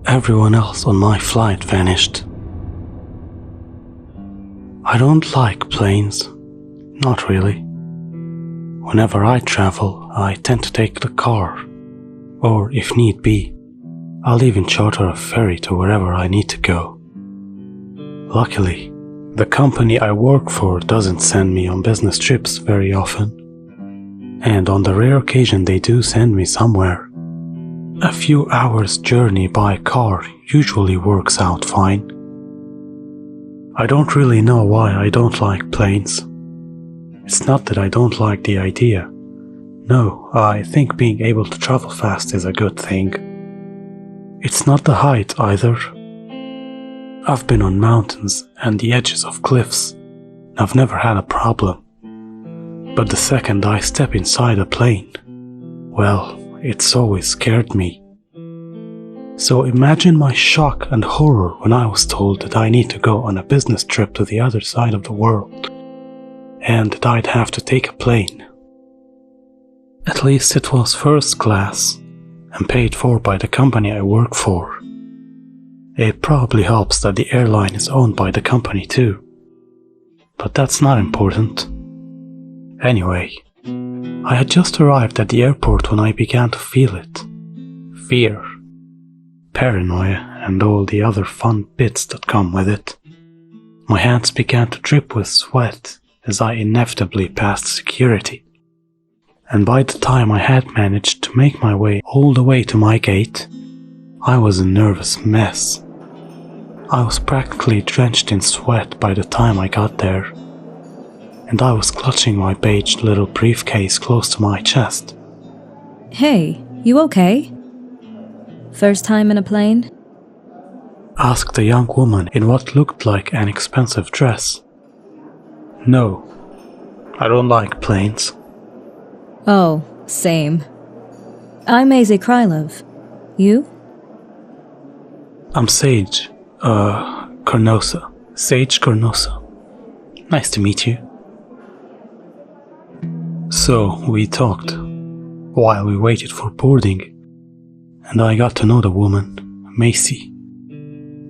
Everyone else on my flight vanished. I don't like planes. Not really. Whenever I travel, I tend to take the car. Or, if need be, I'll even charter a ferry to wherever I need to go. Luckily, the company I work for doesn't send me on business trips very often. And on the rare occasion they do send me somewhere, a few hours journey by car usually works out fine. I don't really know why I don't like planes. It's not that I don't like the idea. No, I think being able to travel fast is a good thing. It's not the height either. I've been on mountains and the edges of cliffs. I've never had a problem. But the second I step inside a plane, well, it's always scared me. So imagine my shock and horror when I was told that I need to go on a business trip to the other side of the world, and that I'd have to take a plane. At least it was first class, and paid for by the company I work for. It probably helps that the airline is owned by the company too. But that's not important. Anyway, I had just arrived at the airport when I began to feel it. Fear, paranoia, and all the other fun bits that come with it. My hands began to drip with sweat as I inevitably passed security. And by the time I had managed to make my way all the way to my gate, I was a nervous mess. I was practically drenched in sweat by the time I got there, and I was clutching my beige little briefcase close to my chest. Hey, you okay? First time in a plane? Asked a young woman in what looked like an expensive dress. No, I don't like planes. Oh, same. I'm AZ Krylov. You? I'm Sage, Carnosa. Sage Carnosa. Nice to meet you. So, we talked, while we waited for boarding, and I got to know the woman, Macy.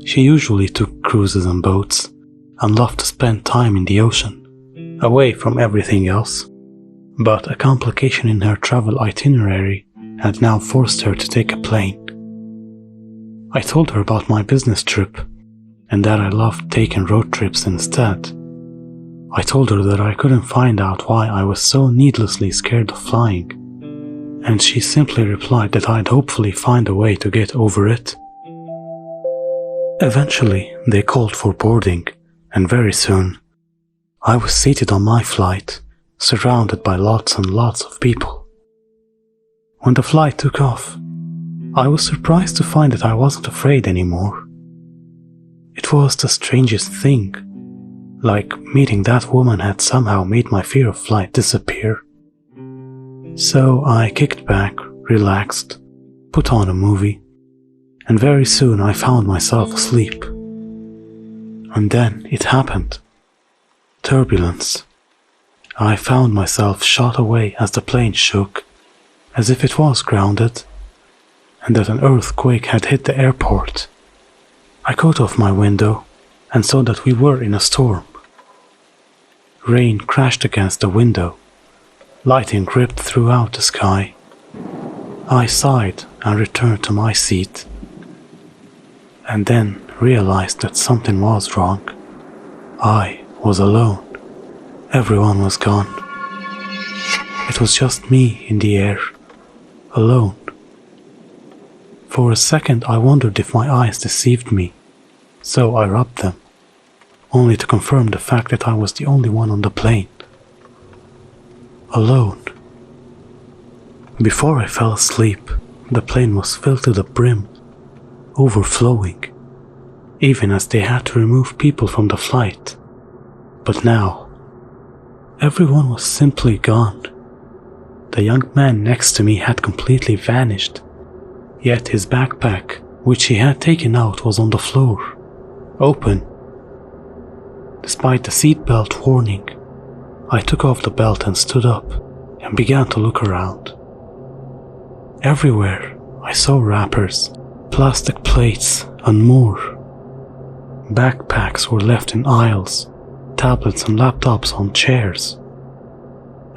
She usually took cruises on boats, and loved to spend time in the ocean, away from everything else. But a complication in her travel itinerary had now forced her to take a plane. I told her about my business trip, and that I loved taking road trips instead. I told her that I couldn't find out why I was so needlessly scared of flying, and she simply replied that I'd hopefully find a way to get over it. Eventually, they called for boarding, and very soon, I was seated on my flight, surrounded by lots and lots of people. When the flight took off, I was surprised to find that I wasn't afraid anymore. It was the strangest thing. Like meeting that woman had somehow made my fear of flight disappear. So I kicked back, relaxed, put on a movie, and very soon I found myself asleep. And then it happened. Turbulence. I found myself shot away as the plane shook, as if it was grounded, and that an earthquake had hit the airport. I caught off my window and saw that we were in a storm. Rain crashed against the window, lightning ripped throughout the sky. I sighed and returned to my seat, and then realized that something was wrong. I was alone. Everyone was gone. It was just me in the air, alone. For a second I wondered if my eyes deceived me, so I rubbed them, only to confirm the fact that I was the only one on the plane. Alone. Before I fell asleep, the plane was filled to the brim, overflowing, even as they had to remove people from the flight. But now, everyone was simply gone. The young man next to me had completely vanished, yet his backpack, which he had taken out, was on the floor, open. Despite the seatbelt warning, I took off the belt and stood up and began to look around. Everywhere I saw wrappers, plastic plates, and more. Backpacks were left in aisles, tablets and laptops on chairs.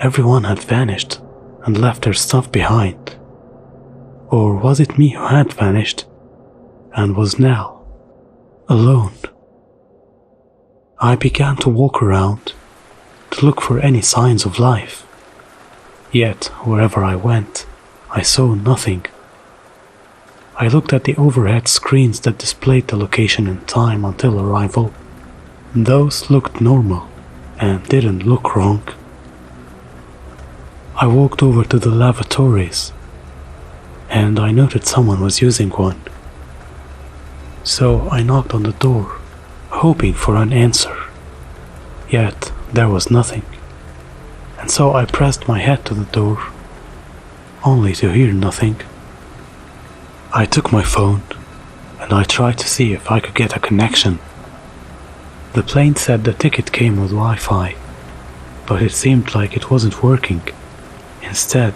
Everyone had vanished and left their stuff behind. Or was it me who had vanished and was now alone? I began to walk around to look for any signs of life. Yet, wherever I went, I saw nothing. I looked at the overhead screens that displayed the location and time until arrival. Those looked normal and didn't look wrong. I walked over to the lavatories and I noted someone was using one. So I knocked on the door, hoping for an answer. Yet there was nothing. And so I pressed my head to the door, only to hear nothing. I took my phone and I tried to see if I could get a connection. The plane said the ticket came with Wi-Fi, but it seemed like it wasn't working. Instead,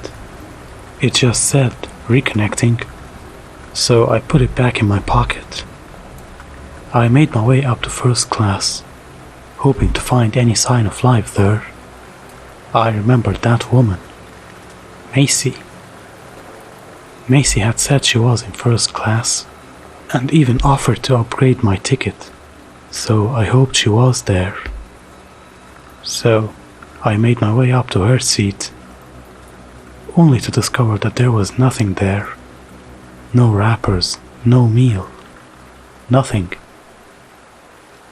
it just said reconnecting, so I put it back in my pocket. I made my way up to first class, hoping to find any sign of life there. I remembered that woman, Macy. Macy had said she was in first class, and even offered to upgrade my ticket, so I hoped she was there. So I made my way up to her seat, only to discover that there was nothing there. No wrappers, no meal, nothing.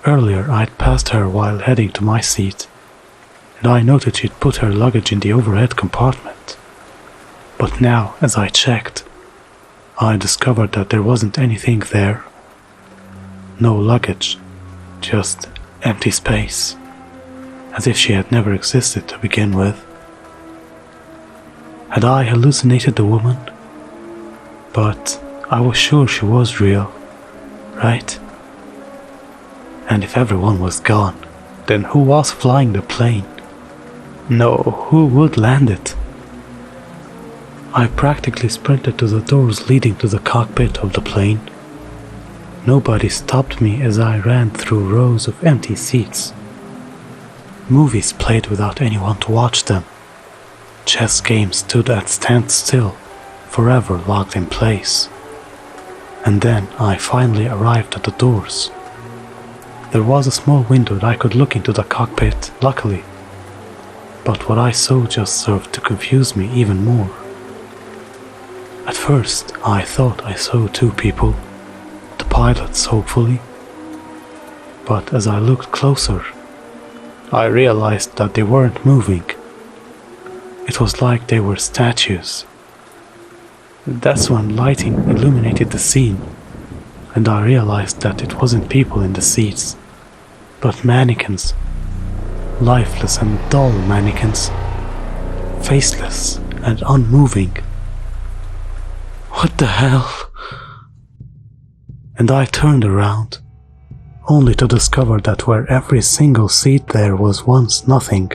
Earlier I'd passed her while heading to my seat, and I noted she'd put her luggage in the overhead compartment. But now, as I checked, I discovered that there wasn't anything there. No luggage, just empty space, as if she had never existed to begin with. Had I hallucinated the woman? But I was sure she was real, right? And if everyone was gone, then who was flying the plane? No, who would land it? I practically sprinted to the doors leading to the cockpit of the plane. Nobody stopped me as I ran through rows of empty seats. Movies played without anyone to watch them. Chess games stood at standstill, forever locked in place. And then I finally arrived at the doors. There was a small window that I could look into the cockpit, luckily. But what I saw just served to confuse me even more. At first, I thought I saw two people, the pilots hopefully. But as I looked closer, I realized that they weren't moving. It was like they were statues. That's when lighting illuminated the scene, and I realized that it wasn't people in the seats, but mannequins. Lifeless and dull mannequins. Faceless and unmoving. What the hell? And I turned around, only to discover that where every single seat there was once nothing,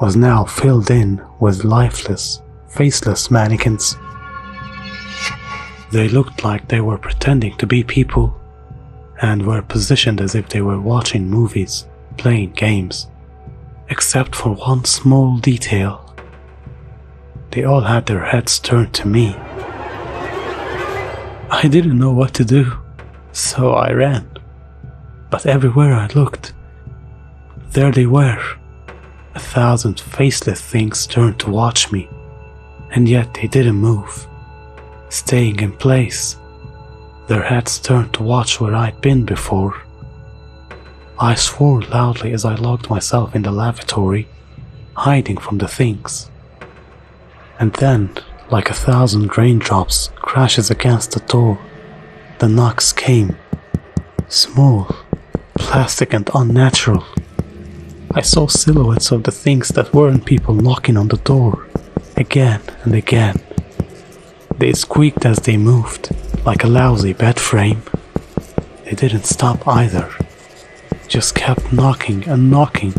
was now filled in with lifeless, faceless mannequins. They looked like they were pretending to be people, and were positioned as if they were watching movies, playing games, except for one small detail. They all had their heads turned to me. I didn't know what to do, so I ran. But everywhere I looked, there they were. 1,000 faceless things turned to watch me, and yet they didn't move, staying in place, their heads turned to watch where I'd been before. I swore loudly as I locked myself in the lavatory, hiding from the things. And then, like 1,000 raindrops crashes against the door, the knocks came. Small, plastic and unnatural. I saw silhouettes of the things that weren't people knocking on the door, again and again. They squeaked as they moved, like a lousy bed frame. They didn't stop either, just kept knocking and knocking,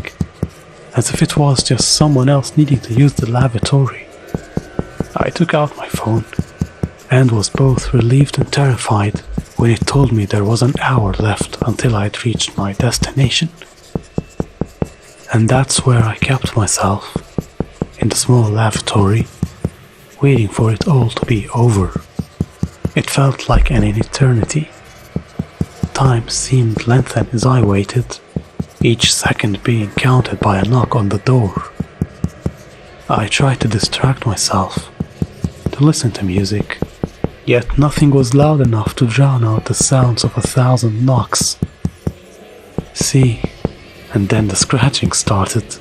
as if it was just someone else needing to use the lavatory. I took out my phone and was both relieved and terrified when it told me there was an hour left until I had reached my destination. And that's where I kept myself, in the small lavatory, waiting for it all to be over. It felt like an eternity. Time seemed lengthened as I waited, each second being counted by a knock on the door. I tried to distract myself, to listen to music, yet nothing was loud enough to drown out the sounds of 1,000 knocks. See, and then the scratching started.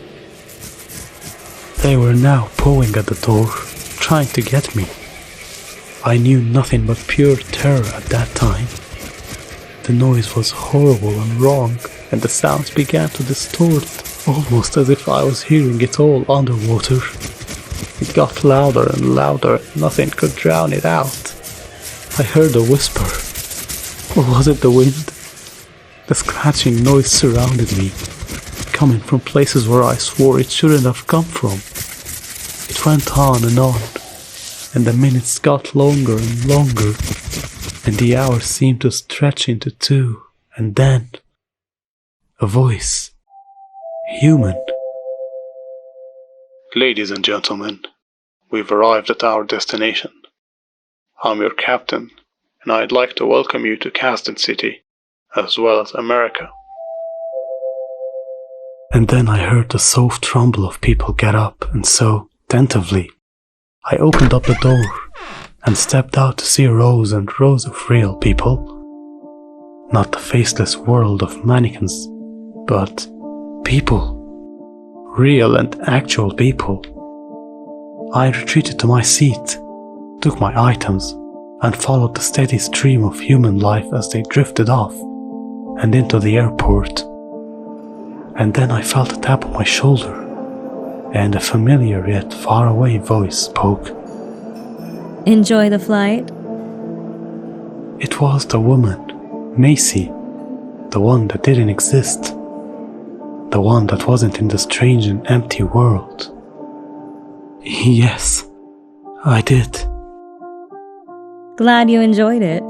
They were now pawing at the door, trying to get me. I knew nothing but pure terror at that time. The noise was horrible and wrong, and the sounds began to distort, almost as if I was hearing it all underwater. It got louder and louder, and nothing could drown it out. I heard a whisper. Or was it the wind? The scratching noise surrounded me, coming from places where I swore it shouldn't have come from. It went on, and the minutes got longer and longer, and the hours seemed to stretch into 2, and then a voice. Human. Ladies and gentlemen, we've arrived at our destination. I'm your captain, and I'd like to welcome you to Caston City, as well as America. And then I heard the soft rumble of people get up, and so, tentatively, I opened up the door and stepped out to see rows and rows of real people. Not the faceless world of mannequins, but people. Real and actual people. I retreated to my seat, took my items, and followed the steady stream of human life as they drifted off and into the airport. And then I felt a tap on my shoulder, and a familiar yet faraway voice spoke. Enjoy the flight? It was the woman, Macy, the one that didn't exist. The one that wasn't in the strange and empty world. Yes, I did. Glad you enjoyed it.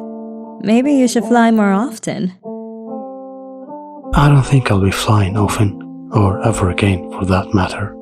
Maybe you should fly more often. I don't think I'll be flying often, or ever again for that matter.